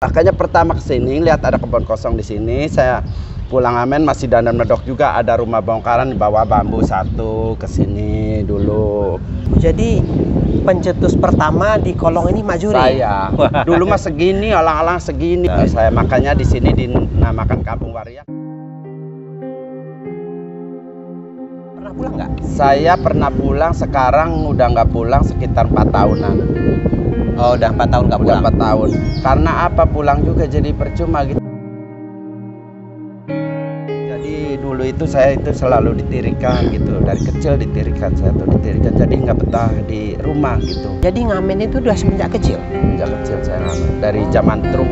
Makanya pertama kesini lihat ada kebun kosong di sini, saya pulang amen masih dandan medok juga, ada rumah bongkaran di bawah bambu satu, kesini dulu. Jadi pencetus pertama di kolong ini Mak Juri? Saya. Dulu mah segini, alang-alang segini. Saya makanya di sini dinamakan Kampung Waria. Pernah pulang nggak? Saya pernah pulang, sekarang udah nggak pulang sekitar 4 tahunan. Oh, udah 4 tahun nggak pulang? Udah 4 tahun. Karena apa, pulang juga jadi percuma gitu. Jadi dulu itu saya itu selalu ditirikan gitu. Dari kecil ditirikan, saya tuh ditirikan. Jadi nggak betah di rumah gitu. Jadi ngamen itu udah semenjak kecil? Sejak kecil saya ngamen. Dari zaman trung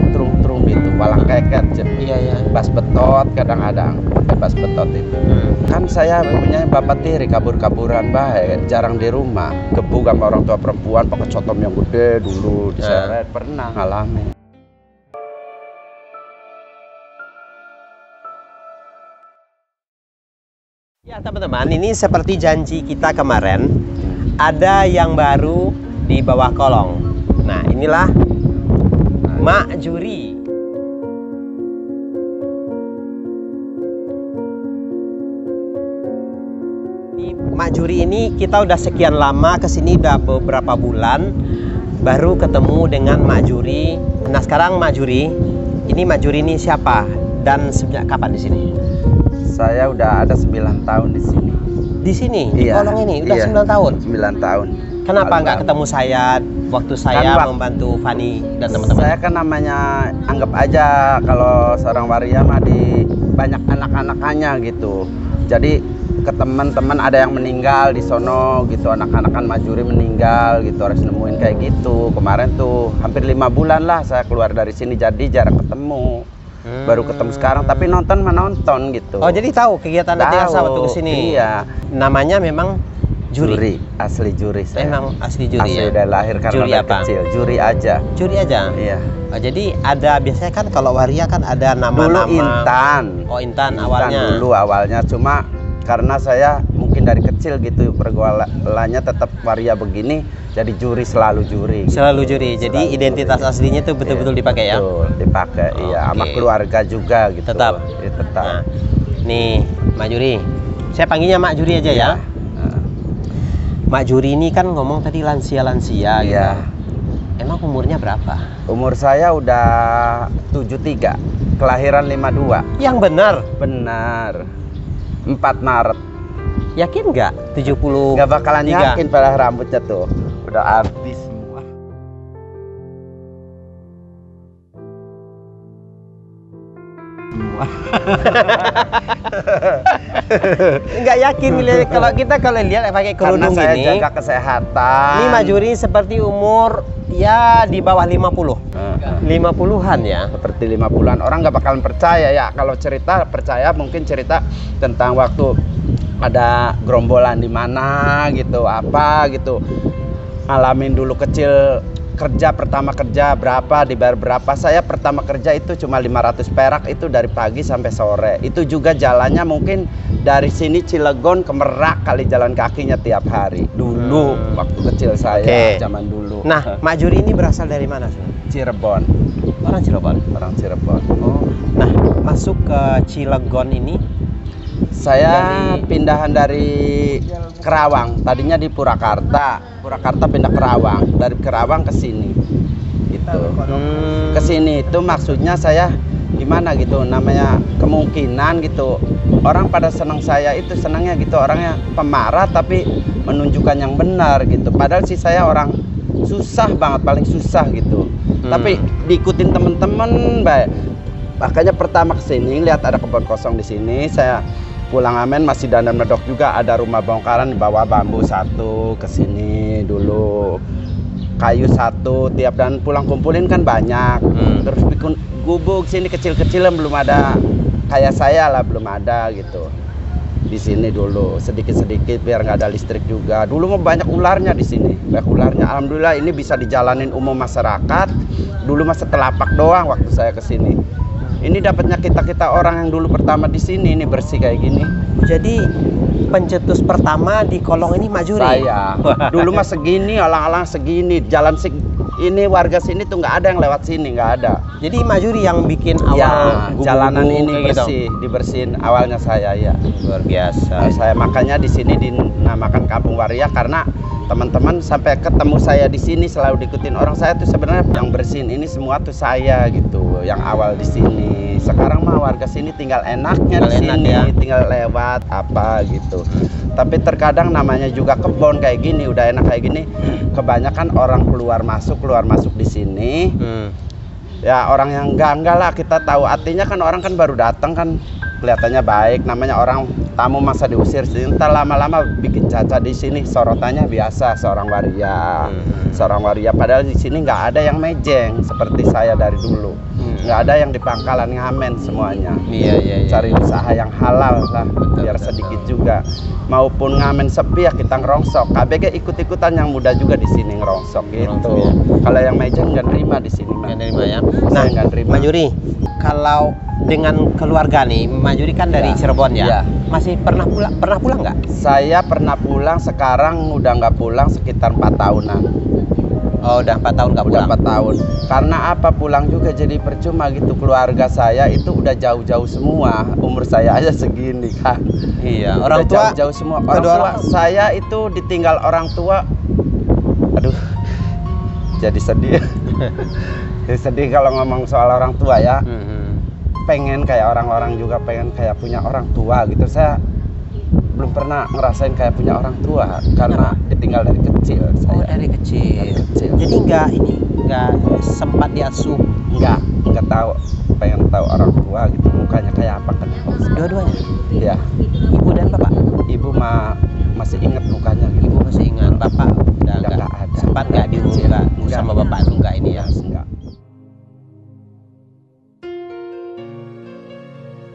gitu. Walang keket. Iya, iya. Bas betot kadang-kadang. Bas betot itu. Kan saya punya bapak tiri, kabur-kaburan baik, jarang di rumah. Gebuk sama orang tua perempuan pakai cotom yang gede dulu diseret, pernah ngalamin. Ya teman-teman, ini seperti janji kita kemarin, ada yang baru di bawah kolong. Nah, inilah Mak Juri. Mak Juri ini kita udah sekian lama kesini, udah beberapa bulan baru ketemu dengan Mak Juri. Nah sekarang Mak Juri, ini Mak Juri ini siapa dan sejak kapan di sini? Saya udah ada 9 tahun di sini. Di sini, Iya, di kolong ini udah iya, 9 tahun. 9 tahun. Kenapa nggak ketemu saya waktu saya membantu Fani dan teman-teman? Saya kan namanya anggap aja kalau seorang waria mah di banyak anak-anakannya gitu. Jadi ke teman-teman ada yang meninggal di sono gitu, anak-anakan Mak Juri meninggal gitu, harus nemuin kayak gitu. Kemarin tuh hampir 5 bulan lah saya keluar dari sini, jadi jarang ketemu. Baru ketemu sekarang, tapi nonton menonton gitu. Oh, jadi tahu kegiatan Ati Asa waktu kesini? Iya. Namanya memang Juri? Asli Juri saya. Memang asli Juri asli ya? dari lahir karena Juri dari apa? kecil. Juri aja. Juri aja? Iya. Oh, jadi ada, biasanya kan kalau waria kan ada nama-nama. Dulu Intan. Oh, Intan awalnya? Dulu awalnya, cuma karena saya mungkin dari kecil gitu pergaulannya tetap waria begini, jadi Juri, selalu Juri. Selalu Juri, jadi Selalu identitas Juri. aslinya itu betul-betul dipakai ya? Betul, dipakai, iya. Sama keluarga juga gitu. Tetap? Ya, tetap. Nah, nih Mak Juri, saya panggilnya Mak Juri aja ya? Mak Juri ini kan ngomong tadi lansia-lansia gitu. Iya. Emang umurnya berapa? Umur saya udah 73, kelahiran 52. Yang benar? Benar. 4 Maret. Yakin nggak? 70? Nggak bakalan yakin pada rambutnya tuh. Udah habis semua. Nggak yakin kalau kita lihat pakai kerudung Karena saya ini. jaga kesehatan. Ini Mak Juri seperti umur ya di bawah 50. 50-an ya. Seperti 50-an. Orang nggak bakalan percaya ya. Kalau cerita percaya, mungkin cerita tentang waktu ada gerombolan di mana gitu, apa gitu. Ngalamin dulu kecil pertama kerja berapa, dibayar berapa. Saya pertama kerja itu cuma 500 perak, itu dari pagi sampai sore. Itu juga jalannya mungkin dari sini Cilegon ke Merak kali jalan kakinya tiap hari. Dulu waktu kecil saya, zaman dulu. Nah, Mak Juri ini berasal dari mana? Cirebon. Orang Cirebon. Orang Cirebon. Oh. Nah, masuk ke Cilegon ini saya pindahan dari Kerawang. Tadinya di Purwakarta. Purwakarta pindah Kerawang. Dari Kerawang ke sini. Gitu. Ke sini itu maksudnya saya gimana gitu, namanya kemungkinan gitu. Orang pada senang saya itu, senangnya gitu, orangnya pemarah tapi menunjukkan yang benar gitu. Padahal sih saya orang susah banget, paling susah gitu. Tapi diikutin temen-temen baik. Makanya pertama kesini lihat ada kebun kosong di sini, saya pulang amen masih dandan medok juga, ada rumah bongkaran di bawah bambu satu, kesini dulu kayu satu tiap, dan pulang kumpulin kan banyak. Terus bikin gubuk sini kecil-kecil yang belum ada kayak saya lah, belum ada gitu. Di sini dulu sedikit-sedikit biar nggak ada listrik juga. Dulu mau banyak ularnya di sini, banyak ularnya. Alhamdulillah ini bisa dijalanin umum masyarakat. Dulu masa telapak doang waktu saya kesini. Ini dapatnya kita orang yang dulu pertama di sini, ini bersih kayak gini. Jadi pencetus pertama di kolong ini Mak Juri? Saya. Dulu mah segini, alang-alang segini, jalan ini warga sini tuh nggak ada yang lewat sini, nggak ada. Jadi Mak Juri yang bikin awal Ya, gubuk-gubuk jalanan ini kayak gitu? bersih, dibersihin awalnya saya ya. Luar biasa. Nah, saya makanya di sini dinamakan Kampung Waria karena teman-teman sampai ketemu saya di sini selalu diikutin orang. Saya tuh sebenarnya yang bersihin ini semua tuh saya gitu, yang awal di sini. Sekarang mah warga sini tinggal enaknya di sini, ya? tinggal lewat apa gitu. Tapi terkadang namanya juga kebon kayak gini, udah enak kayak gini, kebanyakan orang keluar masuk di sini. Ya orang yang enggak lah, kita tahu artinya kan orang kan baru datang kan kelihatannya baik, namanya orang tamu masa diusir, entar lama-lama bikin cacat di sini. Sorotannya biasa seorang waria, padahal di sini nggak ada yang mejeng seperti saya dari dulu, nggak ada yang di pangkalan ngamen semuanya. Iya. Cari usaha yang halal lah, biar sedikit juga. Maupun ngamen sepi ya kita ngerongsok. KBG ikut-ikutan, yang muda juga di sini ngerongsok gitu. Ya. Kalau yang mejeng nggak nerima di sini. Nggak nerima ya. Nah, nggak nerima. Mak Juri, kalau dengan keluarga nih, Mak Juri kan dari Ya. Cirebon ya. Ya. Masih pernah pulang nggak? Saya pernah pulang, sekarang udah nggak pulang sekitar 4 tahunan. Oh, udah 4 tahun nggak Udah pulang. 4 tahun. Karena apa, pulang juga jadi percuma gitu. Keluarga saya itu udah jauh-jauh semua. Umur saya aja segini kan. Iya. Udah Orang tua jauh-jauh semua. kedua Orang tua saya itu ditinggal orang tua. Aduh, jadi sedih. Jadi sedih kalau ngomong soal orang tua ya. Pengen kayak orang-orang juga, pengen kayak punya orang tua gitu. Saya belum pernah ngerasain kayak punya orang tua karena ditinggal dari kecil. Oh, Saya dari kecil. Dari kecil. Jadi nggak sempat diasuh nggak tahu, pengen tahu orang tua gitu mukanya kayak apa kan. dua-duanya. Iya, Ibu dan bapak. ibu masih inget mukanya gitu. Ibu masih ingat, bapak udah Udah nggak nggak ada. sempat nggak diurus Nggak. sama bapak tuh nggak ini ya. Enggak.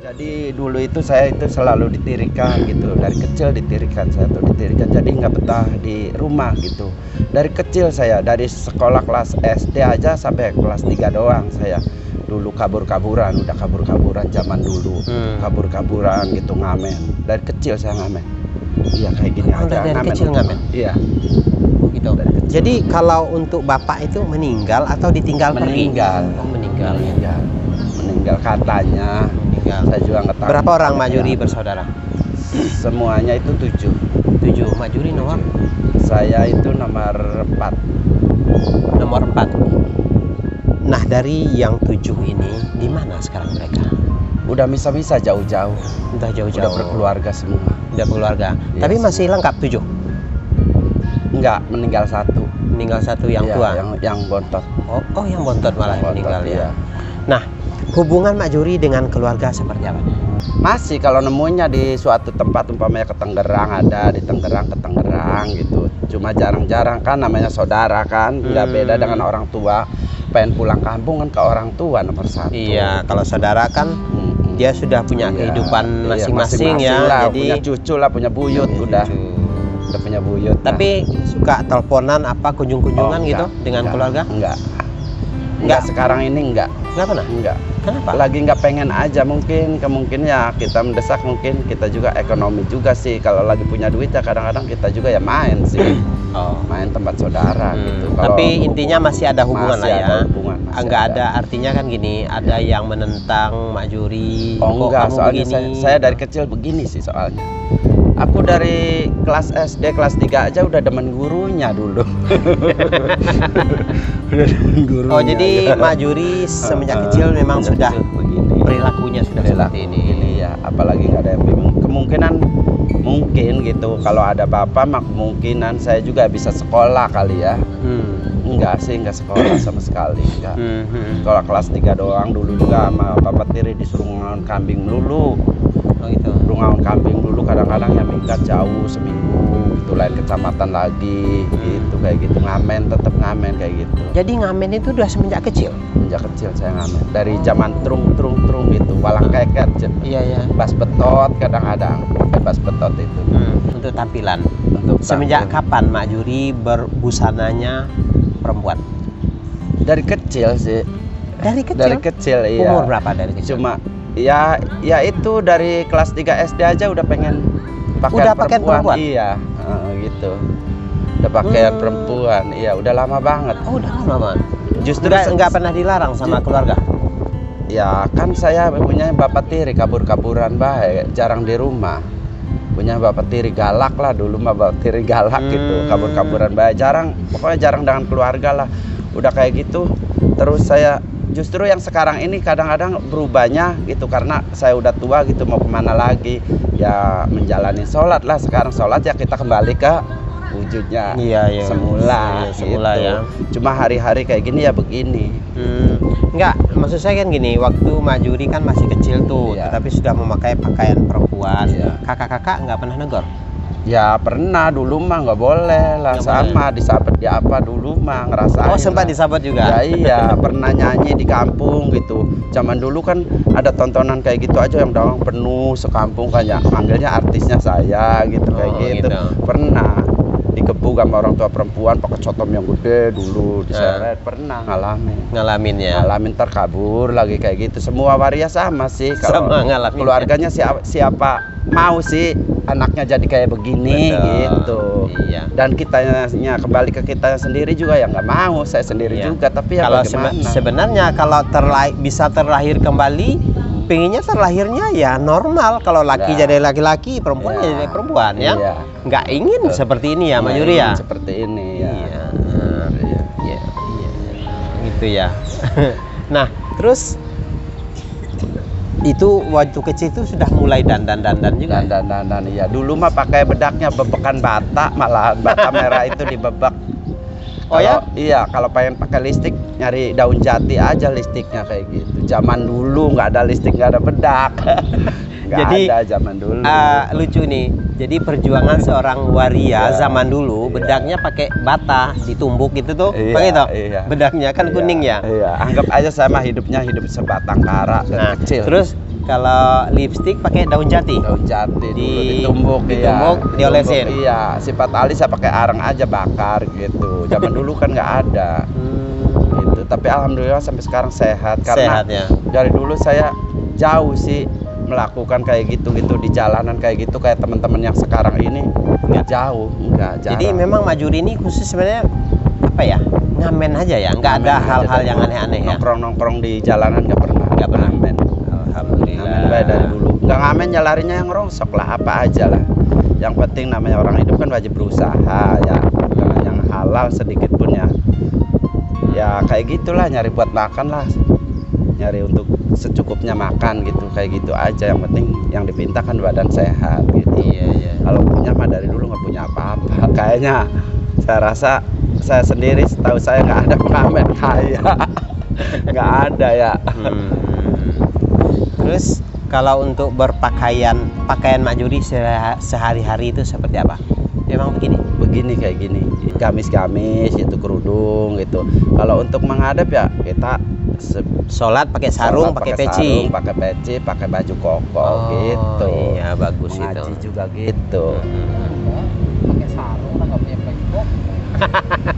Jadi dulu itu saya itu selalu ditirikan gitu, dari kecil ditirikan, saya tuh ditirikan, jadi nggak betah di rumah gitu. Dari kecil saya, dari sekolah kelas SD aja sampai kelas 3 doang saya dulu kabur-kaburan, udah kabur-kaburan zaman dulu, kabur-kaburan gitu ngamen. Dari kecil saya ngamen. Iya kayak gini Oh, aja. dari kecil ngamen? Iya. Gitu. Jadi kalau untuk bapak itu meninggal atau ditinggal Meninggal. pergi? Oh, meninggal. Meninggal katanya. Meninggal. Saya juga nggak tahu. Berapa orang Mak Juri bersaudara? Semuanya itu 7. 7. Mak Juri nomor? Saya itu nomor 4. Nomor 4. Nah, dari yang 7 ini di mana sekarang mereka? Udah bisa-bisa jauh-jauh. Udah jauh-jauh. Udah berkeluarga semua. Udah berkeluarga. Yes. Tapi masih lengkap 7. Enggak, meninggal 1. Meninggal 1 yang Iya, tua. Yang bontot. Oh, yang bontot malah Bontot, meninggal ya. iya. Nah, hubungan Mak Juri dengan keluarga seperti apa? Masih kalau nemunya di suatu tempat, umpamanya ke Tangerang, ada di Tangerang ke Tangerang gitu. Cuma jarang-jarang kan, namanya saudara kan, nggak beda dengan orang tua. Pengen pulang kampung kan ke orang tua nomor 1. Iya, kalau saudara kan dia sudah punya kehidupan masing-masing ya. Lah, Jadi punya cucu lah, punya buyut udah punya buyut. Tapi suka teleponan apa kunjung-kunjungan gitu dengan keluarga? Enggak, sekarang ini enggak. Enggak pernah? Enggak. Kenapa? Lagi nggak pengen aja, mungkin ya kita mendesak, mungkin kita juga ekonomi juga sih. Kalau lagi punya duit ya kadang-kadang kita juga ya main sih. Main tempat saudara gitu. Tapi intinya masih ada hubungan lah ya. Ada hubungan, masih Enggak ada, artinya kan gini, ada yang menentang Mak Juri. Oh kok enggak, kamu soalnya begini? saya dari kecil begini sih soalnya. Aku dari kelas SD, kelas 3 aja udah demen gurunya dulu. Udah demen gurunya. Oh, jadi Mak Juri semenjak kecil memang sudah begini. perilakunya sudah seperti ini. Ya, apalagi nggak ada yang bingung. Kemungkinan mungkin gitu, kalau ada bapak mak kemungkinan saya juga bisa sekolah kali ya. Enggak sih, enggak sekolah sama sekali, enggak. Kalau kelas 3 doang, dulu juga sama bapak tiri disuruh ngaun kambing dulu. Oh gitu. Ngaun kambing dulu, kadang-kadang ya minggat jauh seminggu gitu, lain kecamatan lagi gitu, kayak gitu. Ngamen, tetap ngamen kayak gitu. Jadi ngamen itu udah semenjak kecil? Sejak kecil saya ngamen, dari zaman trung gitu, walang keket, Iya. bas betot, kadang-kadang pakai bas betot itu. Untuk tampilan. Untuk Semenjak tampil. kapan Mak Juri berbusananya perempuan? Dari kecil sih. Dari kecil? Dari kecil, iya. Umur berapa dari kecil? Cuma ya itu dari kelas 3 SD aja udah pengen pakai Udah pakaian perempuan? Iya, gitu. udah pakaian perempuan. Iya, udah lama banget. Oh, udah lama banget. Justru Nggak pernah dilarang sama keluarga. Ya kan saya punya bapak tiri kabur-kaburan baik, jarang di rumah. Punya bapak tiri galak lah, dulu mah bapak tiri galak gitu, kabur-kaburan baik, pokoknya jarang dengan keluarga lah. Udah kayak gitu. Terus saya justru yang sekarang ini kadang-kadang berubahnya gitu karena saya udah tua gitu, mau kemana lagi ya, menjalani sholat lah. Sekarang sholat ya kita kembali ke wujudnya semula, semula gitu. Ya. Cuma hari-hari kayak gini ya begini. Enggak, maksud saya kan gini, waktu Majuri kan masih kecil tuh, Iya. tetapi sudah memakai pakaian perempuan. Iya. Kakak-kakak nggak pernah negor? Ya pernah, dulu mah nggak boleh lah, Nggak sama disabet di apa dulu mah ngerasain. Oh, sempat lah. disabet juga? Ya iya, pernah nyanyi di kampung gitu. Zaman dulu kan ada tontonan kayak gitu aja yang doang penuh sekampung kan ya, manggilnya artisnya saya gitu, kayak Oh, gitu. gitu. Pernah dikepung sama orang tua perempuan pakai cotom yang gede dulu diseret, pernah Ngalamin ya? ngalamin terkabur lagi kayak gitu. Semua waria sama sih, kalau Sama ngalamin. keluarganya siapa mau sih anaknya jadi kayak begini. Betul. Gitu. Iya. Dan kitanya kembali ke kita sendiri juga ya nggak mau, saya sendiri Iya. juga, tapi ya Kalau bagaimana. sebenarnya kalau bisa terlahir kembali, pengennya terlahirnya ya normal. Kalau laki Ya. jadi laki-laki, perempuan Ya. jadi perempuan ya. Iya. Nggak ingin Betul. seperti ini ya, Mas Nggak Yuri ya. ingin seperti ini ya. Iya. Iya. Iya, gitu ya. Nah, terus itu waktu kecil itu sudah mulai dandan juga. Dan iya, dulu mah pakai bedaknya bebekan bata, malah bata merah itu dibebek. Oh ya? Iya, kalau pengen pakai listrik nyari daun jati aja listiknya kayak gitu. Zaman dulu nggak ada listrik, nggak ada bedak. Nggak Jadi, ada zaman dulu. Lucu nih. Jadi perjuangan seorang waria Iya, zaman dulu, iya. bedaknya pakai bata ditumbuk gitu tuh. Iya, Pakai itu. iya. Bedaknya kan Iya, kuning ya. Iya, anggap aja sama hidupnya hidup sebatang kara dari Nah, kecil. terus kalau lipstik pakai daun jati. daun jati dulu Ditumbuk, iya. diolesin. Ditumbuk, iya, sifat alis saya pakai arang aja bakar gitu. Zaman dulu kan nggak ada gitu. Tapi alhamdulillah sampai sekarang sehat karena Sehat ya. dari dulu saya jauh sih melakukan kayak gitu-gitu di jalanan kayak gitu, kayak teman-teman yang sekarang ini nggak jauh, nggak jarang. Jadi memang Majuri ini khusus sebenarnya apa ya? Ngamen aja ya, nggak ada Ngamen aja hal-hal dari yang aneh-aneh ya. Nongkrong-nongkrong di jalanan nggak pernah. Nggak pernah. Ngamen. Alhamdulillah. Ngamen baik dari dulu. Nggak ngamen ya larinya yang rongsok lah, apa aja lah. Yang penting namanya orang hidup kan wajib berusaha ya. Dengan yang halal sedikit pun ya. Ya kayak gitulah, nyari buat makan lah. Nyari untuk secukupnya makan gitu, kayak gitu aja. Yang penting yang dipinta kan badan sehat gitu. Iya. Kalau punya mah dari dulu nggak punya apa-apa. Kayaknya saya rasa saya sendiri setahu saya nggak ada pengamen kaya. Nggak ada ya. Terus kalau untuk pakaian Majuri sehari-hari itu seperti apa? Memang begini. Begini kayak gini, gamis-gamis itu, kerudung gitu. Kalau untuk menghadap ya kita Sholat pakai sarung, pakai peci. pakai peci, pakai baju koko gitu. Iya, bagus Ngaji itu. juga gitu. Pakai sarung lah, nggak punya baju.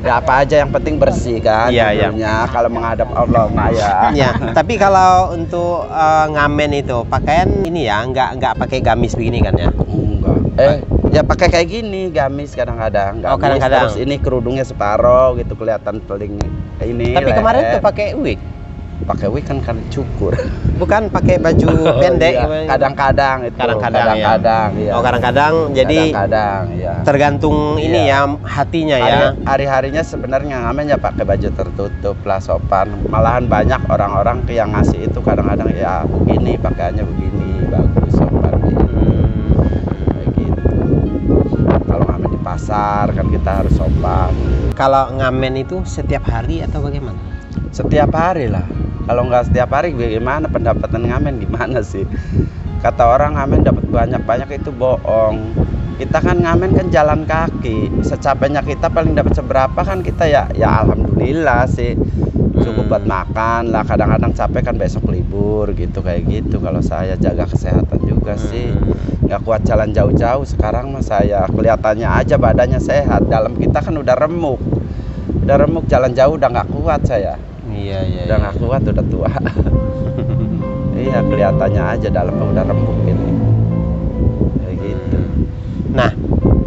Ya apa aja yang penting bersih kan. Iya. Dulunya kalau menghadap Allah mah ya. Ya, tapi kalau untuk ngamen itu pakaian ini ya, nggak pakai gamis begini kan ya? Enggak. Ya pakai kayak gini, gamis kadang-kadang. Oh, Gamis, kadang-kadang. Terus ini kerudungnya separoh gitu, kelihatan teling ini. Tapi kemarin leher. tuh pakai wig, pakai wig kan cukur. bukan pakai baju pendek. Iya. Kadang-kadang itu. Kadang-kadang ya. Iya. Oh, kadang-kadang. Jadi kadang-kadang ya. tergantung ini Iya. ya hatinya ya. Hari-harinya sebenarnya ngamen ya pakai baju tertutup lah, sopan. Malahan banyak orang-orang yang ngasih itu kadang-kadang ya begini, pakaiannya begini, bagus, sopan gitu. Kayak gitu. Kalau ngamen di pasar kan kita harus sopan. Kalau ngamen itu setiap hari atau bagaimana? Setiap hari lah. Kalau nggak setiap hari bagaimana pendapatan ngamen gimana sih? Kata orang ngamen dapat banyak-banyak itu bohong. Kita kan ngamen kan jalan kaki. Secapeknya kita paling dapat seberapa kan kita ya alhamdulillah sih. Cukup buat makan lah. Kadang-kadang capek kan besok libur gitu, kayak gitu. Kalau saya jaga kesehatan juga sih. Nggak kuat jalan jauh-jauh sekarang mah saya. Kelihatannya aja badannya sehat. Dalam kita kan udah remuk. Udah remuk, jalan jauh udah nggak kuat saya. Iya. Udah nggak kuat, udah tua. Iya, kelihatannya aja dalamnya udah remuk ini. Kayak gitu. Nah,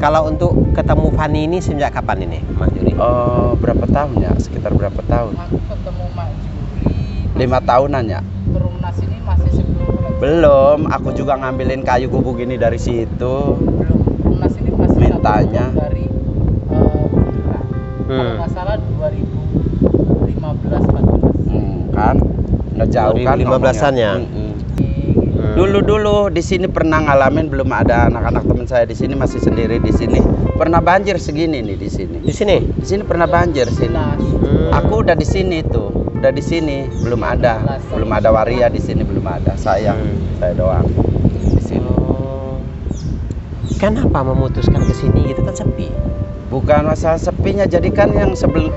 Kalau untuk ketemu Fani ini sejak kapan ini, Mak Juri? Oh, berapa tahun ya? Sekitar berapa tahun? Aku ketemu Mak Juri 5 tahunan ya? Perumnas ini masih sebelum Belum, aku juga ngambilin kayu gubuk ini dari situ. belum. Perumnas ini masih Mintanya. satu tahun dari Madura. Kalau nggak salah 2015-14. Kan? Nggak jauh kan? 2015-an ya? Dulu di sini pernah ngalamin, belum ada anak-anak teman saya di sini, masih sendiri di sini. Pernah banjir segini nih di sini. Di sini? Di sini pernah banjir sini. Aku udah di sini tuh, udah di sini, belum ada waria di sini, belum ada. Saya doang di sini. Oh. Kenapa memutuskan ke sini gitu kan sepi? Bukan masalah sepinya, jadi kan yang seperti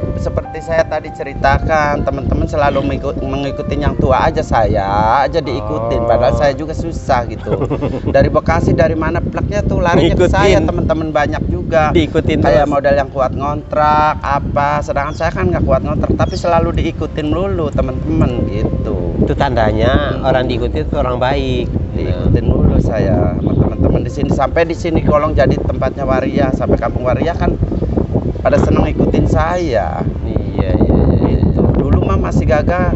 saya tadi ceritakan, teman-teman selalu mengikutin yang tua aja, saya aja diikutin, padahal saya juga susah gitu. Dari Bekasi, dari mana plaknya tuh larinya ke saya, teman-teman banyak juga. Diikutin kayak terus. modal yang kuat ngontrak apa, sedangkan saya kan nggak kuat ngontrak, tapi selalu diikutin melulu teman-teman gitu. Itu tandanya orang diikuti itu orang baik. Diikutin dulu saya sama teman-teman di sini, sampai di sini Kolong jadi tempatnya waria, sampai kampung waria kan pada seneng ikutin saya. Iya. Gitu. Dulu mah masih gagah,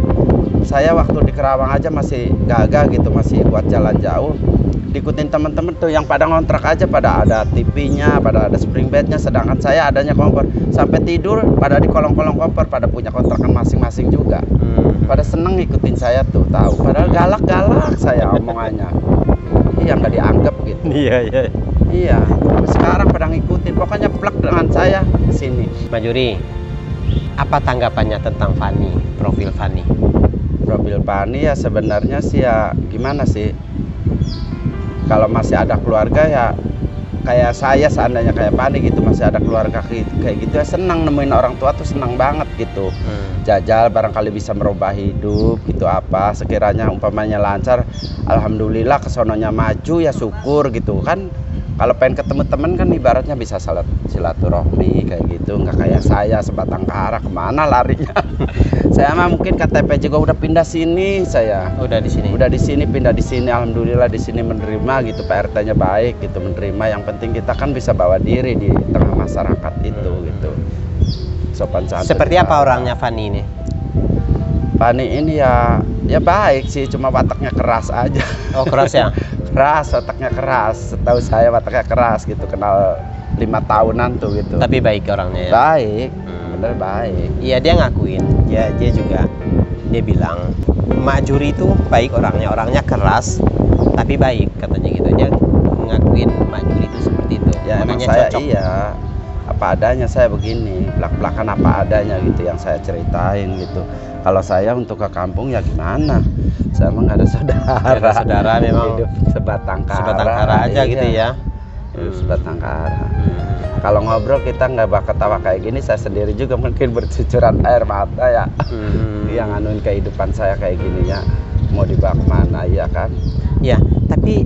saya waktu di Kerawang aja masih gagah gitu, masih buat jalan jauh. Diikutin teman-teman tuh yang pada ngontrak aja, pada ada TV-nya, pada ada spring bed-nya, sedangkan saya adanya kompor. Sampai tidur pada di kolong-kolong kompor, pada punya kontrakan masing-masing juga. Pada seneng ngikutin saya tuh, tahu. Padahal galak-galak saya omongannya. Iya, nggak dianggap gitu. Iya. Iya, tapi sekarang pada ngikutin, pokoknya plek dengan saya ke sini. Mak Juri, apa tanggapannya tentang Fani, profil Fani? Profil Fani ya sebenarnya sih ya gimana sih? Kalau masih ada keluarga ya kayak saya, seandainya kayak Fani gitu, masih ada keluarga kayak gitu ya senang, nemuin orang tua tuh senang banget gitu. Jajal barangkali bisa merubah hidup gitu, apa sekiranya umpamanya lancar, alhamdulillah, kesononya maju ya syukur gitu kan. Kalau pengen ketemu temen kan ibaratnya bisa silaturahmi kayak gitu, nggak kayak saya sebatang kara, kemana larinya. Saya mah mungkin KTP juga udah pindah sini, saya Udah di sini. udah di sini, pindah di sini, alhamdulillah di sini menerima gitu, PRT-nya baik gitu, menerima. Yang penting kita kan bisa bawa diri di tengah masyarakat itu gitu, sopan santun. Seperti apa orangnya Fani ini? Fani ini ya baik sih, cuma wataknya keras aja. Oh, keras ya? Keras, wataknya keras. Setahu saya wataknya keras gitu, kenal 5 tahunan tuh gitu. Tapi baik orangnya ya? Baik, bener baik. Iya, dia ngakuin. Dia juga, dia bilang Mak Juri itu baik orangnya keras tapi baik katanya gitu. Dia ngakuin Mak Juri itu seperti itu. Ya emang Makanya saya cocok. iya, apa adanya saya begini, belak-belakan apa adanya gitu yang saya ceritain gitu. Kalau saya untuk ke kampung ya gimana? Saya emang nggak ada saudara. Nggak ada saudara, memang hidup sebatang kara. Sebatang kara aja gitu ya. Hidup sebatang kara. Kalau ngobrol kita nggak bakal ketawa kayak gini, saya sendiri juga mungkin bercucuran air mata ya. Yang nganuin kehidupan saya kayak gini ya, mau dibawa kemana ya kan? Ya, tapi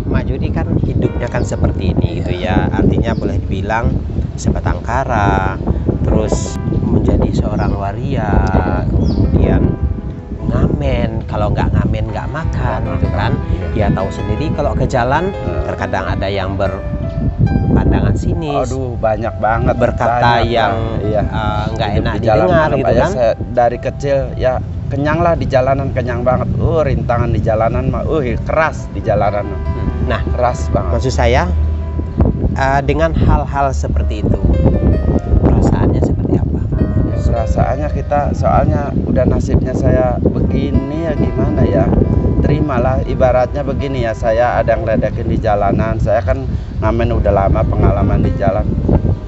Mak Juri kan hidupnya kan seperti ini gitu ya. Artinya boleh dibilang sebatang kara, terus menjadi seorang waria, kemudian ngamen, kalau nggak ngamen nggak makan gitu kan. Dia tahu sendiri kalau ke jalan terkadang ada yang berpandangan sinis. Aduh, banyak banget berkata banyak, yang iya. nggak Hidup enak di jalan didengar mana, gitu Pak, ya, kan. saya dari kecil ya kenyang lah di jalanan, kenyang banget. Rintangan di jalanan mah keras di jalanan. Nah, Keras banget. maksud saya dengan hal-hal seperti itu perasaannya seperti apa? Perasaannya kita, soalnya udah nasibnya saya begini ya gimana ya, terimalah. Ibaratnya begini ya, saya ada yang ledekin di jalanan, saya kan ngamen udah lama pengalaman di jalan,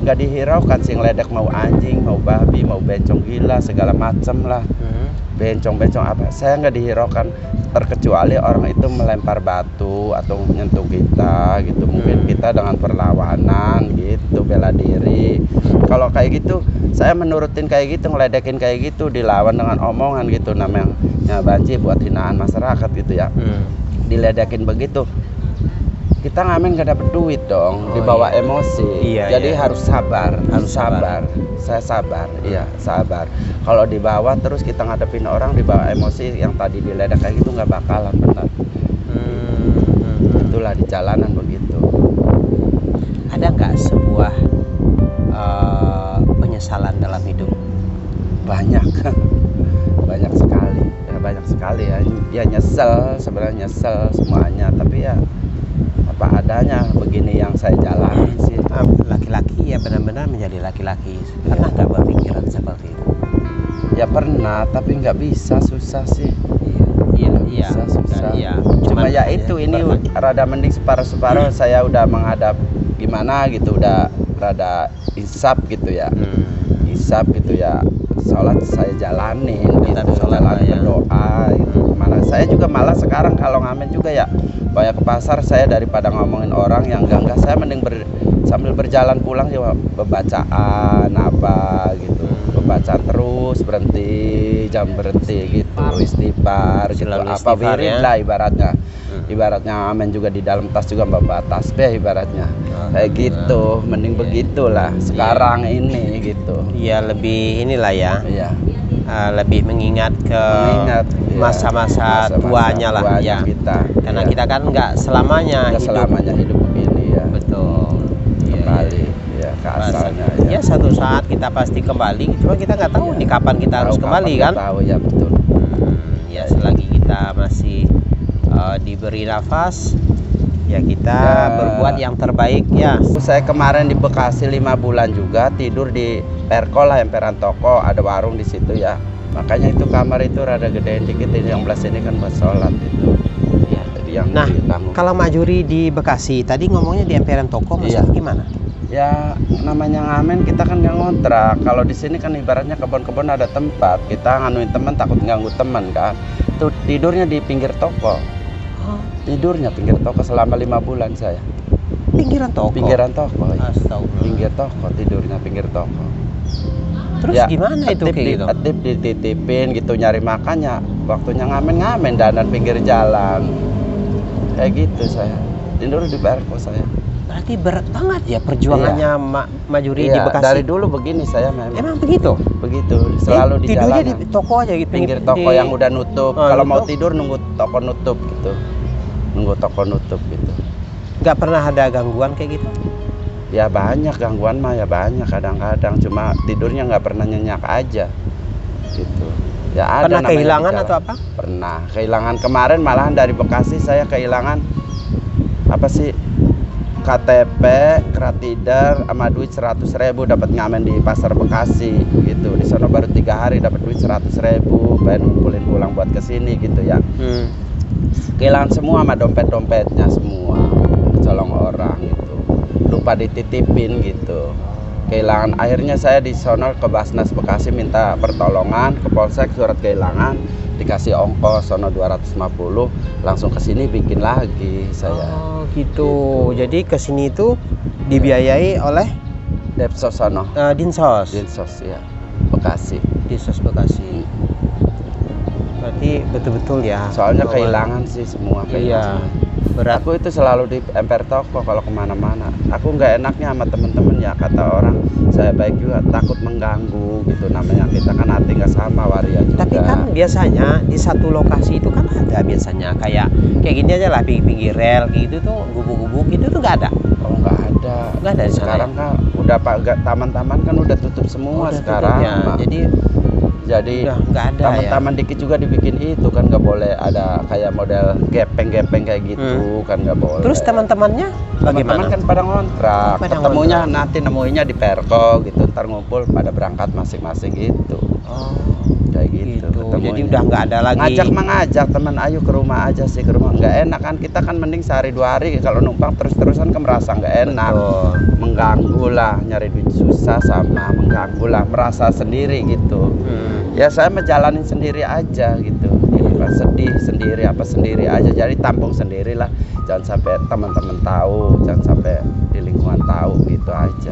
nggak dihiraukan sih ngeledek, mau anjing, mau babi, mau bencong gila, segala macem lah. Bencong-bencong apa, saya nggak dihiraukan, terkecuali orang itu melempar batu atau menyentuh kita gitu, mungkin kita dengan perlawanan gitu, bela diri. Kalau kayak gitu saya menurutin kayak gitu, ngeledekin kayak gitu, dilawan dengan omongan gitu, namanya banci buat hinaan masyarakat gitu ya. Diledekin begitu, kita ngamen gak dapet duit dong, dibawa emosi. Jadi harus sabar, saya sabar, iya sabar. Kalau dibawa terus kita ngadepin orang dibawa emosi, yang tadi diledek kayak gitu nggak bakalan benar. Itulah di jalanan begitu. Ada nggak sebuah penyesalan dalam hidup? Banyak. Banyak sekali. Ya banyak sekali ya. Ya nyesel, sebenarnya nyesel semuanya, tapi ya apa adanya begini yang saya jalani sih. Laki-laki ya benar-benar menjadi laki-laki. Pernah nggak berpikiran seperti itu? Ya pernah, tapi nggak bisa, susah sih. Iya, susah. Iya. Cuma ya itu ini rada mending separuh-separuh. Saya udah menghadap gimana gitu, udah rada insaf gitu ya. Insaf gitu ya. Sholat saya jalanin Tetap gitu, sholat jalan ya. berdoa gitu. Malah saya juga malah sekarang kalau ngamen juga ya banyak ke pasar, saya daripada ngomongin orang yang enggak saya mending sambil berjalan pulang ya bacaan apa gitu. Bacaan terus, jangan berhenti gitu, istighfar gitu, Selalu apa istighfar, wirid ya. lah ibaratnya amin juga di dalam tas juga bawa tasbih ibaratnya kayak gitu, mending begitulah sekarang ini gitu. Iya, lebih inilah ya, Iya, lebih mengingat ke mengingat ya, masa-masa tuanya lah ya, kita karena ya, kita kan nggak selamanya nggak hidup. selamanya hidup begini ya, Betul. kembali ya ke asalnya Ya satu saat kita pasti kembali, cuma kita nggak tahu Iya. nih kapan kita harus Tahu kembali kapan, kan. nggak tahu ya betul. Ya selagi kita masih diberi nafas, ya kita Ya. berbuat yang terbaik ya. Saya kemarin di Bekasi 5 bulan juga tidur di Perko lah, emperan toko, ada warung di situ ya. Makanya itu kamar itu rada gedein dikit, ini yang belas ini kan buat sholat itu. Ya. Jadi yang Nah, di tamu. kalau Mak Juri di Bekasi, tadi ngomongnya di emperan toko, maksudnya Iya. gimana? Ya namanya ngamen kita kan nggak ngontrak. Kalau di sini kan ibaratnya kebun-kebun ada tempat. Kita nganuin teman takut ganggu teman kan. Tuh tidurnya di pinggir toko. Tidurnya pinggir toko selama 5 bulan saya. Pinggiran toko. Pinggiran toko. Ya. Astagfirullah. Pinggir toko tidurnya pinggir toko. Terus Ya, gimana itu kayak gitu? Atip dititipin gitu nyari makannya. Waktunya ngamen dan pinggir jalan. Kayak gitu saya. Tidur di Perko saya. Berarti berat banget ya perjuangannya Mak Juri di Iya, Bekasi. dari dulu begini saya memang. Emang begitu? Begitu, selalu di tidurnya jalanan. di toko aja gitu. Pinggir toko yang udah nutup. Oh, Kalau mau nutup? tidur nunggu toko nutup gitu. Nunggu toko nutup gitu. Nggak pernah ada gangguan kayak gitu? Ya banyak gangguan mah ya banyak kadang-kadang, cuma tidurnya nggak pernah nyenyak aja gitu. Ya ada Pernah namanya kehilangan di jalan. atau apa? Pernah kehilangan, kemarin malahan dari Bekasi saya kehilangan apa sih, KTP, kratider, sama duit 100.000 dapat ngamen di pasar Bekasi gitu. Di sana baru 3 hari dapat duit 100.000, pengen ngumpulin pulang buat kesini gitu ya. Kehilangan semua sama dompet-dompetnya semua, colong orang gitu, lupa dititipin gitu. Kehilangan, akhirnya saya di sono ke Basnas Bekasi minta pertolongan, ke Polsek surat kehilangan, dikasih ongkos sono 250, langsung ke sini bikin lagi saya. Oh gitu. Jadi ke sini itu dibiayai oleh Depsos sono, Dinsos. Dinsos ya, Bekasi. Dinsos Bekasi. Berarti betul-betul ya. Soalnya bahwa- kehilangan sih semua. Iya. Berat. Aku itu selalu di emper toko kalau kemana-mana. Aku nggak enaknya sama temen-temen ya, kata orang saya baik juga takut mengganggu gitu, namanya kita kan hati nggak sama waria juga. Tapi kan biasanya di satu lokasi itu kan ada biasanya kayak gini aja lah, pinggir rel gitu tuh, gubuk-gubuk gitu tuh nggak ada. Oh nggak ada. Nggak ada di sana. Sekarang kan udah taman-taman kan udah tutup semua Udah sekarang. tutup ya. Mak. Jadi udah nggak ada ya. taman-taman dikit juga dibikin itu kan, nggak boleh ada kayak model gepeng-gepeng kayak gitu kan, nggak boleh. Terus teman-temannya Teman-teman bagaimana? kan pada ngontrak, Pada ketemunya ngontrak. nanti nemuinya di Perko gitu, ntar ngumpul pada berangkat masing-masing gitu, Oh, kayak gitu. ketemunya. Jadi udah nggak ada lagi. Ngajak teman, ayo ke rumah aja sih, ke rumah nggak enak kan, kita kan mending sehari 2 hari, kalau numpang terus-terusan kan merasa nggak enak. Betul. Mengganggu lah, nyari duit susah sama mengganggu lah, merasa sendiri gitu. Ya saya menjalanin sendiri aja gitu. Jadi pas sedih sendiri apa sendiri aja. Jadi tampung sendiri lah. Jangan sampai teman-teman tahu, jangan sampai di lingkungan tahu gitu aja.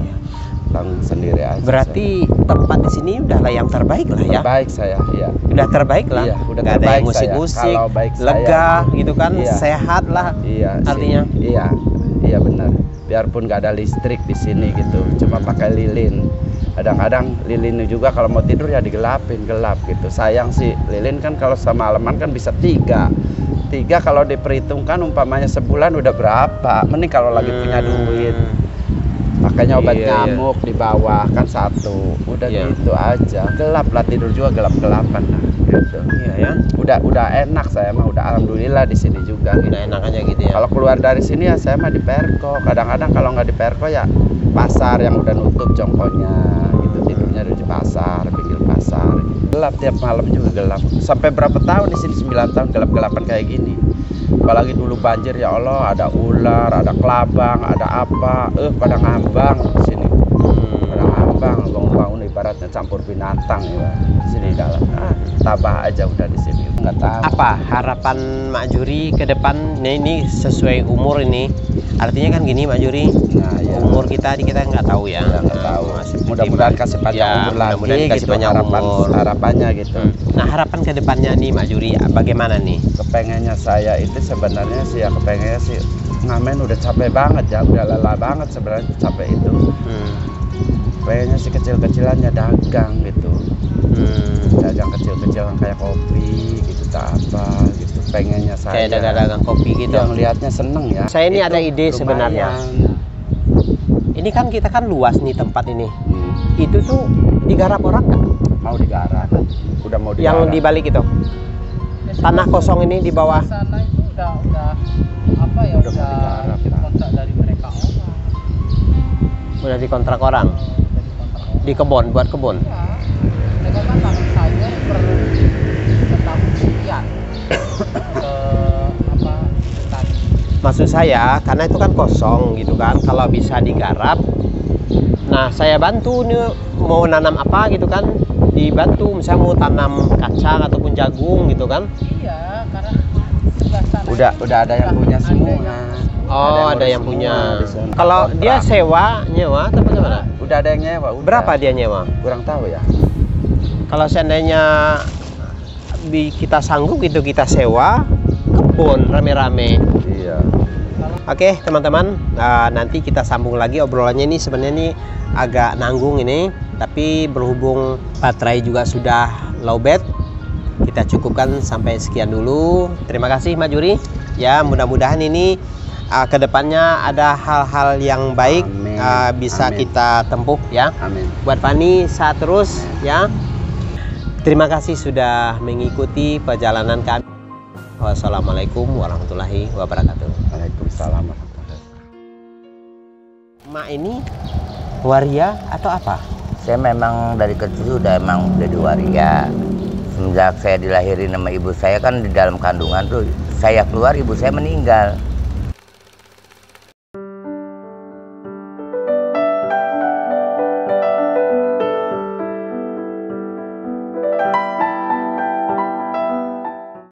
Tanggung sendiri aja. Berarti tempat di sini udah lah yang terbaik lah ya. Baik saya, ya. Udah terbaik lah. Iya, udah Nggak ada terbaik yang saya. musik-musik, Kalau baik saya, lega gitu kan, iya. sehat lah. Iya. sih. Artinya? Iya benar. Biarpun nggak ada listrik di sini gitu, cuma pakai lilin. Kadang-kadang lilinnya juga kalau mau tidur ya digelapin, gelap gitu. Sayang sih lilin kan kalau semalaman kan bisa 3 kalau diperhitungkan umpamanya sebulan udah berapa. Mending kalau lagi punya duit Makanya obat Iya, iya. nyamuk di bawah kan satu. Udah Iya. gitu aja. Gelap lah, tidur juga gelap-gelapan lah gitu. Iya ya. Udah enak, saya mah udah alhamdulillah di sini juga gitu. Udah enak aja gitu ya. Kalau keluar dari sini ya saya mah di Perko. Kadang-kadang kalau nggak di Perko ya pasar yang udah nutup jongkonya gitu, tidurnya di pasar, pinggir pasar. Gelap tiap malam juga gelap. Sampai berapa tahun di sini, 9 tahun gelap-gelapan kayak gini. Apalagi dulu banjir ya Allah, ada ular, ada kelabang, ada apa, pada ngambang di sini. Pada ngambang, bangun-bangun ibaratnya campur binatang ya. Di sini dalam. Tabah aja udah di sini. Nggak tahu. Apa harapan Mak Juri ke depan? Nah, ini sesuai umur ini. Artinya kan gini Mak Juri. Nah, ya. Umur kita nggak tahu ya. Ya, nggak tahu. Mudah-mudahan kasih panjang umur lagi. Mudah-mudahan kasih gitu, panjang umur. harapannya gitu. Nah, harapan ke depannya nih Mak Juri bagaimana nih? Kepengennya saya itu sebenarnya sih ya kepengennya sih ngamen udah capek banget ya, udah lelah banget sebenarnya capek itu. Pengennya sih kecil-kecilannya dagang gitu. Dagang kecil-kecilan kayak kopi gitu, tak apa gitu. Pengennya saya. Kayak dagang-dagang kopi gitu. Yang lihatnya seneng ya. Saya ini Itu ada ide lumayan. sebenarnya. Ini kan kita kan luas nih tempat ini. Hmm. Itu tuh digarap orang nggak? Mau digarap. Udah mau digarap. Yang di balik itu. Tanah kosong ini di bawah. Sana itu udah apa ya, Udah mau digarap, ya. kontrak dari mereka orang. Udah dikontrak orang. Dari kontrak orang. Di kebun, buat kebun. Ya, mereka kan langsung saja setahun sekian ke apa petani. Maksud saya, karena itu kan kosong gitu kan. Kalau bisa digarap. Nah, saya bantu nih mau nanam apa gitu kan. Dibantu, misalnya mau tanam kacang ataupun jagung gitu kan. Iya, karena sebelah sana Udah ada yang punya semua. Oh, ada yang ngurus punya. semua di sana. Kalau Kontrak. dia nyewa atau bagaimana? Udah ada yang nyewa. Udah. Berapa dia nyewa? Kurang tahu ya. Kalau seandainya kita sanggup gitu kita sewa kebun rame-rame. Iya. Oke teman-teman, nanti kita sambung lagi obrolannya. Ini sebenarnya ini agak nanggung ini, tapi berhubung baterai juga sudah lowbat, kita cukupkan sampai sekian dulu. Terima kasih Mak Juri. Ya mudah-mudahan ini kedepannya ada hal-hal yang baik. Amin. Bisa Amin. kita tempuh ya. Amin. Buat Fani saat terus ya. Terima kasih sudah mengikuti perjalanan kami. Wassalamualaikum warahmatullahi wabarakatuh. Waalaikumsalam warahmatullahi wabarakatuh. Mak ini waria atau apa? Saya memang dari kecil udah jadi waria. Semenjak saya dilahirin sama ibu saya kan di dalam kandungan tuh saya keluar ibu saya meninggal.